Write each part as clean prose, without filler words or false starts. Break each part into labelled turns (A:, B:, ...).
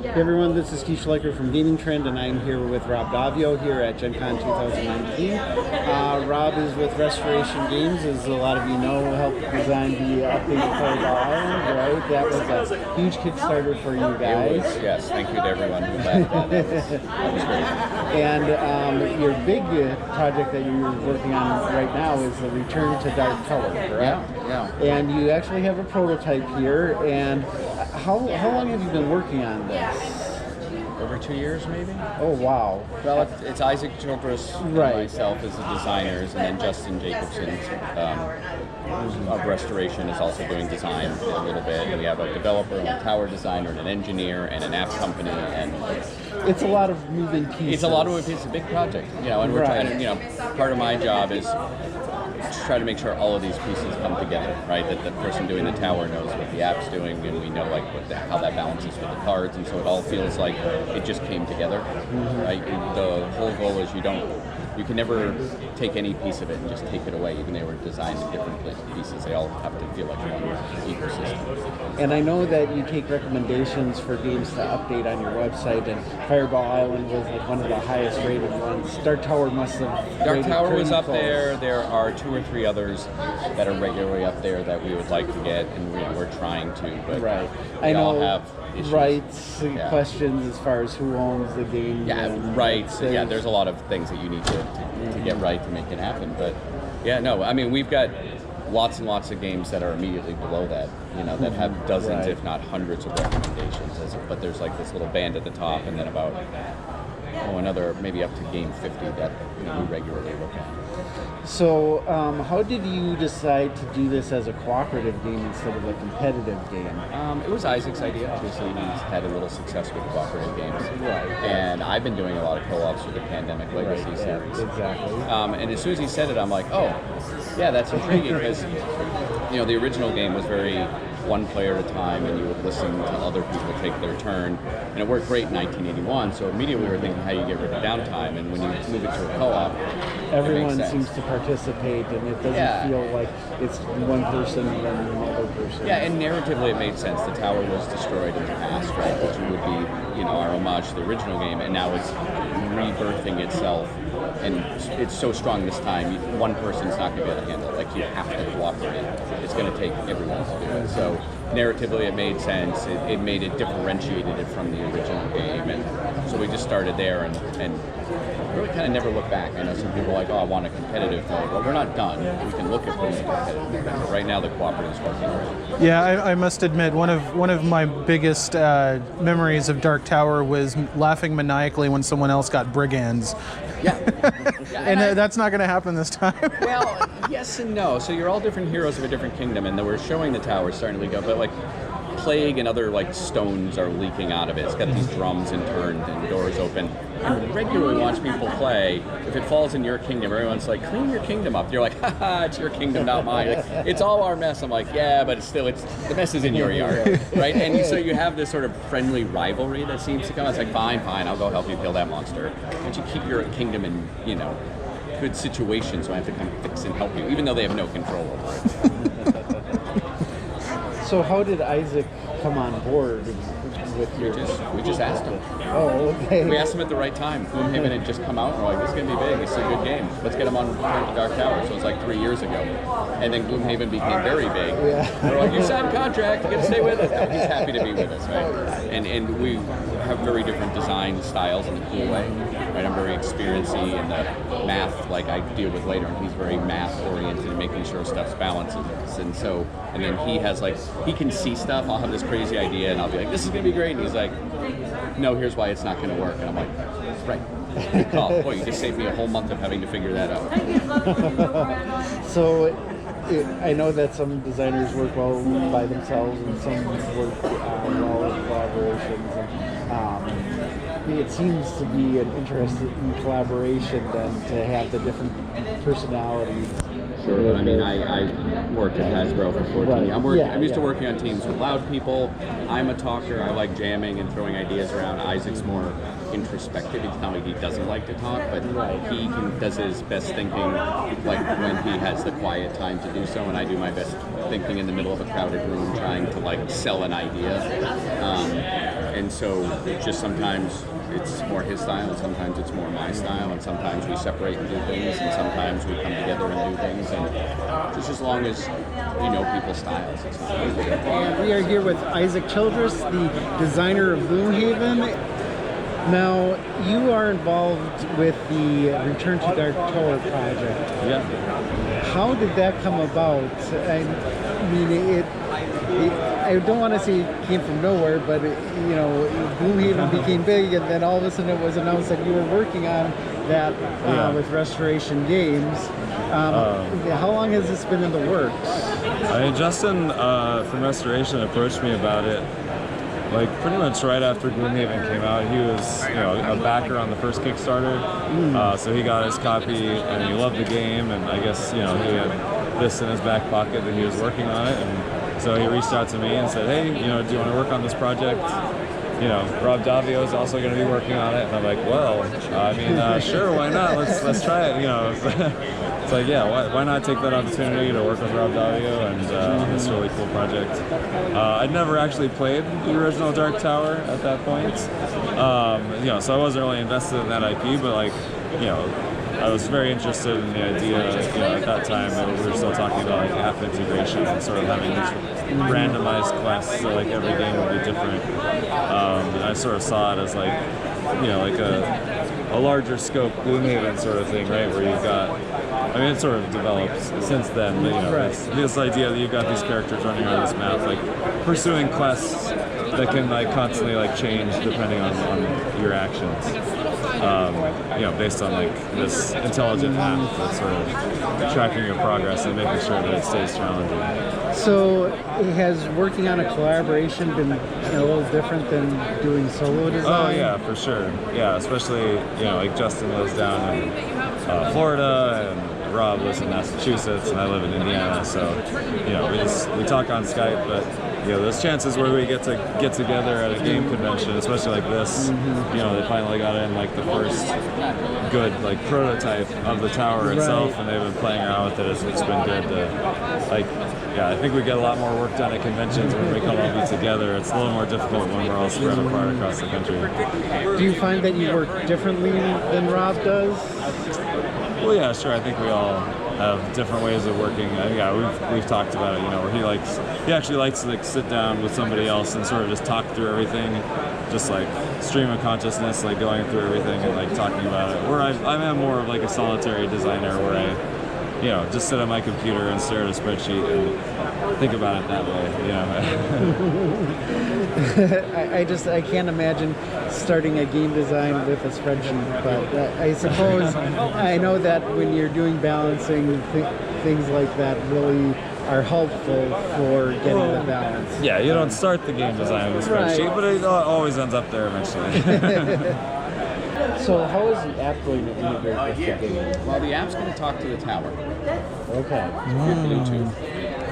A: Hey everyone, this is Steve Schleicher from Gaming Trend, and I'm here with Rob Daviau here at Gen Con 2019. Rob is with Restoration Games, as a lot of you know, helped design the update for Fireball Island, right? That was a huge Kickstarter for you guys.
B: Yes, thank you to everyone who backed that. That was great.
A: And your big project that you're working on right now is the Return to Dark Tower, correct?
B: Yeah.
A: And you actually have a prototype here, and how long have you been working on this?
B: Over 2 years, maybe?
A: Oh, wow.
B: Well, it's Isaac Childress,
A: right.
B: Myself as the designers, and then Justin Jacobson of Restoration is also doing design a little bit. And we have a developer, and a tower designer, and an engineer, and an app company, and
A: it's a lot of moving pieces.
B: It's a lot of moving pieces. It's a big project, and we're trying to, part of my job is try to make sure all of these pieces come together, right? That the person doing the tower knows what the app's doing, and we know how that balances with the cards, and so it all feels like it just came together, right? The whole goal is you can never take any piece of it and just take it away, even though they were designed in different pieces. They all have to feel like one ecosystem.
A: And I know that you take recommendations for games to update on your website, and Fireball Island was like one of the highest rated ones. Dark Tower must have
B: Dark Tower was up there. There are 2 or 3 others that are regularly up there that we would like to get, and we're trying to, but
A: I know
B: all have issues.
A: Rights questions as far as who owns the game.
B: Rights. There's a lot of things that you need to get right to make it happen. But we've got lots and lots of games that are immediately below that, that have dozens, if not hundreds of recommendations. But there's like this little band at the top, and then about another maybe up to game 50 that we regularly look at.
A: So, how did you decide to do this as a cooperative game instead of a competitive game?
B: It was Isaac's idea. Obviously, he's had a little success with cooperative games. Right. And I've been doing a lot of co-ops for the Pandemic Legacy series.
A: Exactly.
B: And as soon as he said it, I'm like, oh, yeah, that's intriguing, because the original game was very one player at a time, and you would listen to other people take their turn, and it worked great in 1981. So immediately we were thinking how you get rid of downtime, and when you move it to a co-op,
A: everyone seems to participate, and it doesn't feel like it's one person and then another person.
B: Yeah, and narratively it made sense. The tower was destroyed in the past, right, which would be our homage to the original game, and now it's rebirthing itself, and it's so strong this time, one person's not going to be able to handle it. Like, you have to cooperate. It's going to take everyone to do it. So narratively it made sense. It made it differentiated it from the original game, and so we just started there and really kind of never look back. I know some people are like, oh, I want a competitive mode. Well, we're not done. We can look at putting a competitive mode. But right now, the cooperative is working great.
C: Yeah, I must admit, one of my biggest memories of Dark Tower was laughing maniacally when someone else got brigands.
B: Yeah.
C: And that's not going to happen this time.
B: Well, yes and no. So you're all different heroes of a different kingdom, and we're showing the tower starting to leak up, but like plague and other like stones are leaking out of it. It's got these drums and turned and doors open. And regularly watch people play. If it falls in your kingdom, everyone's like, clean your kingdom up. You're like, haha, it's your kingdom, not mine. Like, it's all our mess. I'm like, yeah, but it's the mess is in your yard, right? And so you have this sort of friendly rivalry that seems to come. It's like, fine, I'll go help you kill that monster. But you keep your kingdom in, good situation, so I have to come fix and help you, even though they have no control over it.
A: So how did Isaac come on board with your...
B: We just asked him.
A: Oh, okay.
B: We asked him at the right time. Gloomhaven had just come out, and we're like, this is going to be big. This is a good game. Let's get him on Return to Dark Tower. So it was like 3 years ago. And then Gloomhaven became very big. Yeah. We're like, you signed a contract, you got to stay with us. No, he's happy to be with us, right? And we have very different design styles in a cool way. Right? I'm very experiency in the math, like I deal with later, and he's very math-oriented and making sure stuff's balanced. And then he has he can see stuff. I'll have this crazy idea, and I'll be like, this is going to be great. And he's like, no, here's why it's not going to work. And I'm like, that's right. Good call. Boy, you just saved me a whole month of having to figure that out.
A: So I know that some designers work well by themselves and some work well in collaborations. And, it seems to be an interest in collaboration than to have the different personalities.
B: Sure, I mean, I worked at Hasbro for 14 years. I'm used to working on teams with loud people. I'm a talker. I like jamming and throwing ideas around. Isaac's more introspective. It's not like he doesn't like to talk, but he does his best thinking like when he has the quiet time to do so, and I do my best thinking in the middle of a crowded room trying to sell an idea. and so just sometimes it's more his style, and sometimes it's more my style, and sometimes we separate and do things, and sometimes we come together and do things, and just as long as we know people's styles, it's not a big deal.
A: And we are here with Isaac Childress, the designer of Gloomhaven. Now, you are involved with the Return to Dark Tower project.
B: Yeah.
A: How did that come about? I mean, I don't want to say it came from nowhere, but you know, Gloomhaven became big, and then all of a sudden it was announced that you were working on that with Restoration Games. How long has this been in the works?
D: I mean, Justin from Restoration approached me about it, like pretty much right after Gloomhaven came out. He was, you know, a backer on the first Kickstarter, so he got his copy and he loved the game, and I guess, you know, he had this in his back pocket that he was working on it, and so he reached out to me and said, hey, you know, do you want to work on this project? You know, Rob Daviau is also going to be working on it, and I'm like, well, I mean, sure, why not? Let's try it. You know, it's like, yeah, why not take that opportunity to work with Rob Daviau and on this really cool project. I'd never actually played the original Dark Tower at that point, you know, so I wasn't really invested in that IP, but like, you know, I was very interested in the idea, you know, at that time we were still talking about like app integration and sort of having these randomized quests, so like every game would be different. And I sort of saw it as like, you know, like a larger scope Gloomhaven sort of thing, right? Where you've got, I mean, it sort of developed since then, but, you know, this idea that you've got these characters running around this map, like pursuing quests that can like constantly like change depending on your actions. You know, based on like this intelligent map that's sort of tracking your progress and making sure that it stays challenging.
A: So, has working on a collaboration been a little different than doing solo design?
D: Oh yeah, for sure. Yeah, especially, you know, like Justin lives down in Florida, and Rob lives in Massachusetts, and I live in Indiana. So, you know, we talk on Skype, but you know, there's chances where we get together at a game convention, especially like this. You know, they finally got in like the first good like prototype of the tower itself, and they've been playing around with it. It's been good to like. Yeah, I think we get a lot more work done at conventions when we can all be together. It's a little more difficult when we're all spread apart across the country.
A: Do you find that you work differently than Rob does?
D: Well, yeah, sure. I think we all have different ways of working. Yeah, we've talked about it. You know, where he actually likes to like sit down with somebody else and sort of just talk through everything, just like stream of consciousness, like going through everything and like talking about it. Where I'm more of like a solitary designer, where I, you know, just sit on my computer and stare at a spreadsheet and think about it that way, you know.
A: I can't imagine starting a game design with a spreadsheet, but I suppose I know that when you're doing balancing, things like that really are helpful for getting the balance.
D: Yeah, you don't start the game design with a spreadsheet, but it always ends up there eventually.
A: So how is the app going to integrate with the game?
B: Well, the app's going to talk to the tower
A: Okay.
B: through Bluetooth.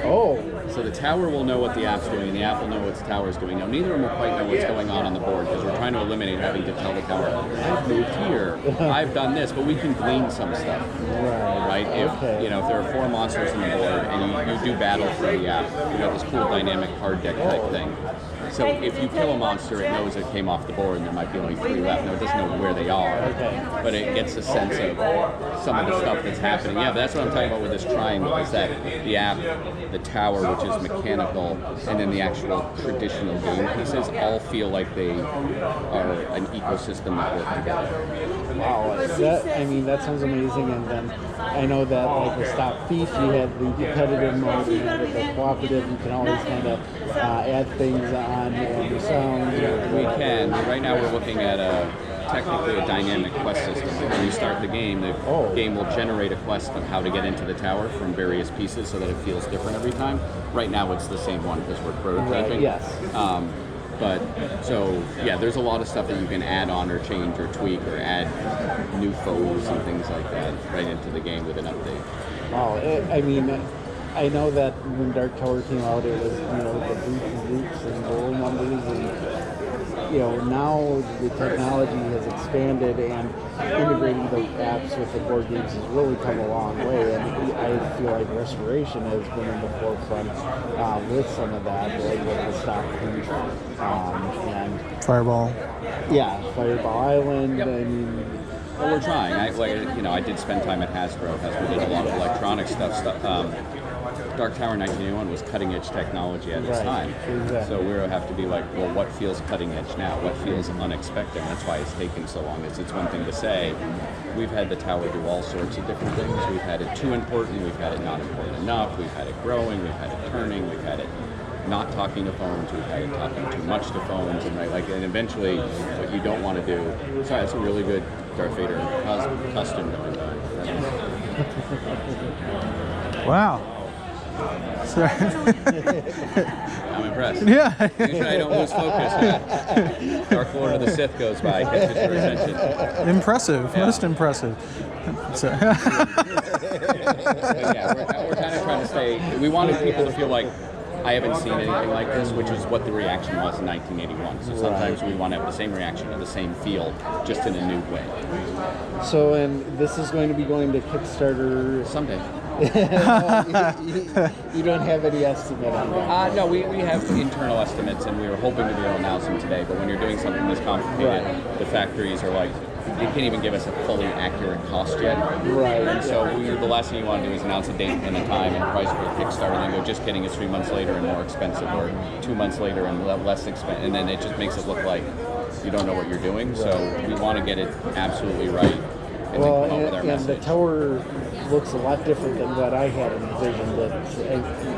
A: Oh.
B: So the tower will know what the app's doing, and the app will know what the tower's doing. Now, neither of them will quite know what's going on the board, because we're trying to eliminate having to tell the tower, I've moved here, I've done this, but we can glean some stuff. Right? If you know, if there are 4 monsters on the board and you do battle through the app, you got this cool dynamic card deck type thing. So if you kill a monster, it knows it came off the board, and there might be only 3 left. No, it doesn't know where they are, but it gets a sense of some of the stuff that's happening. Yeah, but that's what I'm talking about with this triangle, is that the app, the tower, which is mechanical, and then the actual traditional game pieces all feel like they are an ecosystem that work together.
A: Wow, that sounds amazing. And then I know that like with Stop Thief, you had the competitive mode, and with the cooperative, you can always kind of add things on your sound.
B: We can. Right now we're looking at technically a dynamic quest system. When you start the game game will generate a quest of how to get into the tower from various pieces so that it feels different every time. Right now it's the same one because we're prototyping.
A: Yes.
B: But so yeah, there's a lot of stuff that you can add on or change or tweak or add new foes and things like that right into the game with an update.
A: Wow, I know that when Dark Tower came out, it was, you know, the boots and roll numbers, and now the technology has expanded and integrating the apps with the board games has really come a long way, and I feel like Restoration has been in the forefront with some of that, like with the stock and
C: Fireball.
A: Yeah, Fireball Island.
B: Yep.
A: I mean,
B: well, we're trying. I did spend time at Hasbro. Hasbro did a lot of electronic stuff. Dark Tower 1981 was cutting edge technology at its time.
A: Exactly.
B: So we have to be like, well, what feels cutting edge now? What feels unexpected? That's why it's taken so long. It's one thing to say, we've had the tower do all sorts of different things. We've had it too important, we've had it not important enough, we've had it growing, we've had it turning, we've had it not talking to phones, we've had it talking too much to phones, and and eventually what you don't want to do. Sorry, that's a really good Darth Vader costume going on.
C: Wow. Sorry.
B: I'm impressed.
C: Yeah.
B: Usually I don't lose focus. Dark Lord of the Sith goes by, catches your attention.
C: Impressive.
B: Yeah.
C: Most impressive. So,
B: But yeah, we're kind of trying to stay. We wanted people to feel like, I haven't seen anything like this, which is what the reaction was in 1981. So sometimes we want to have the same reaction and the same feel, just in a new way.
A: so, and this is going to be going to Kickstarter
B: Someday.
A: you don't have any estimate on that?
B: No, we have internal estimates, and we were hoping to be able to announce them today. But when you're doing something this complicated, the factories are like, they can't even give us a fully accurate cost yet.
A: Right.
B: And so the last thing you want to do is announce a date and a time and a price for a Kickstarter, and then go, just kidding, it's 3 months later and more expensive, or 2 months later and less expensive, and then it just makes it look like you don't know what you're doing. So we want to get it absolutely right. And
A: Well,
B: then come up with our
A: and the
B: message.
A: tower looks a lot different than what I had envisioned.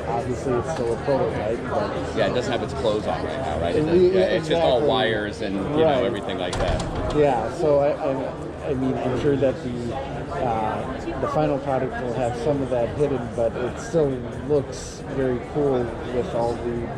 A: Obviously, it's still a prototype, but
B: Yeah, it doesn't have its clothes on right now, right? It's just all
A: Exactly.
B: wires and you know everything like that.
A: yeah. So I mean, I'm sure that the final product will have some of that hidden, but it still looks very cool with all the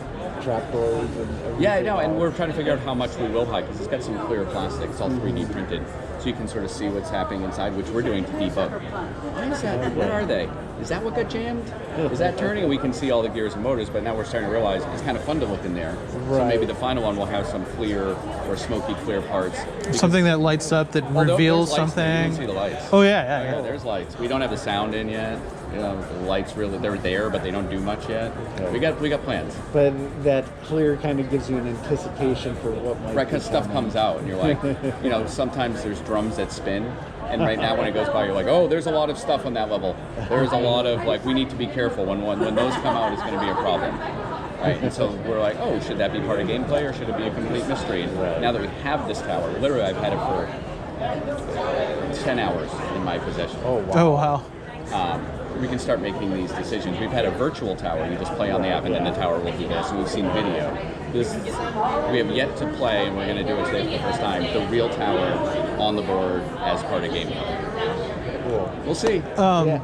A: trapdoors and everything.
B: Yeah, I know, and we're trying to figure out how much we will hide, because it's got some clear plastic. It's all 3D printed, so you can sort of see what's happening inside, which we're doing to debug. Why is that? Where are they? Is that what got jammed? Is that turning? And we can see all the gears and motors, but now we're starting to realize it's kind of fun to look in there. So
A: Right.
B: maybe the final one will have some clear or smoky clear parts.
C: something that lights up that
B: Well,
C: reveals
B: there's lights there. You
C: something.
B: can see the lights.
C: Oh yeah.
B: Yeah, there's lights. We don't have the sound in yet. You know, the lights really, they're there, but they don't do much yet. We got plans.
A: But that clear kind of gives you an anticipation for what might
B: Right,
A: be
B: because stuff
A: coming.
B: comes out, and you're like, you know, sometimes there's drums that spin, and right now when it goes by, you're like, oh, there's a lot of stuff on that level. There's a lot of, like, we need to be careful. When those come out, it's going to be a problem. Right, and so we're like, oh, should that be part of gameplay, or should it be a complete mystery? And now that we have this tower, literally I've had it for 10 hours in my possession.
A: Oh wow.
C: Oh wow.
B: We can start making these decisions. We've had a virtual tower. You just play on the app, and then the tower will do this. And we've seen video. We have yet to play, and we're going to do it today for the first time, the real tower on the board as part of gameplay.
A: Cool.
B: We'll see.
A: Yeah.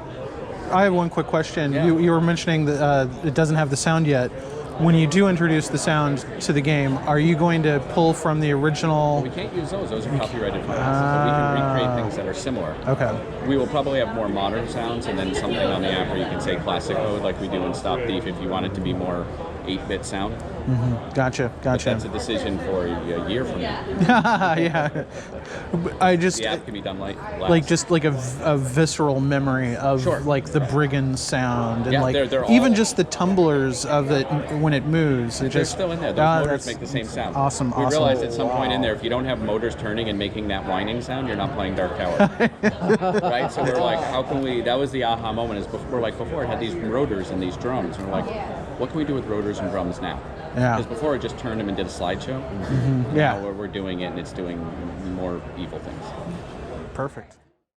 C: I have one quick question.
B: Yeah.
C: You were mentioning that it doesn't have the sound yet. When you do introduce the sound to the game, are you going to pull from the original?
B: We can't use those. Those are copyrighted files. But we can recreate things that are similar.
C: Okay.
B: We will probably have more modern sounds, and then something on the app where you can say classic mode like we do in Stop Thief if you want it to be more 8-bit sound.
C: Gotcha.
B: But that's a decision for a year from now.
C: Yeah. I just
B: The app can be done last.
C: like just like a visceral memory of
B: Sure.
C: like the brigand sound and
B: Yeah,
C: like
B: they're
C: even
B: all-
C: just the tumblers of it when it moves. It
B: They're
C: just
B: still in there. Those motors
C: that's
B: make the same sound.
C: Awesome.
B: We
C: awesome.
B: realized at some point in there, if you don't have motors turning and making that whining sound, you're not playing Dark Tower. Right? So we're like, how can we? That was the aha moment. Is before it had these rotors and these drums, and we're like, what can we do with rotors and drums now?
C: Yeah.
B: Because before it just turned them and did a slideshow.
C: Yeah.
B: Now we're doing it, and it's doing more evil things.
C: Perfect.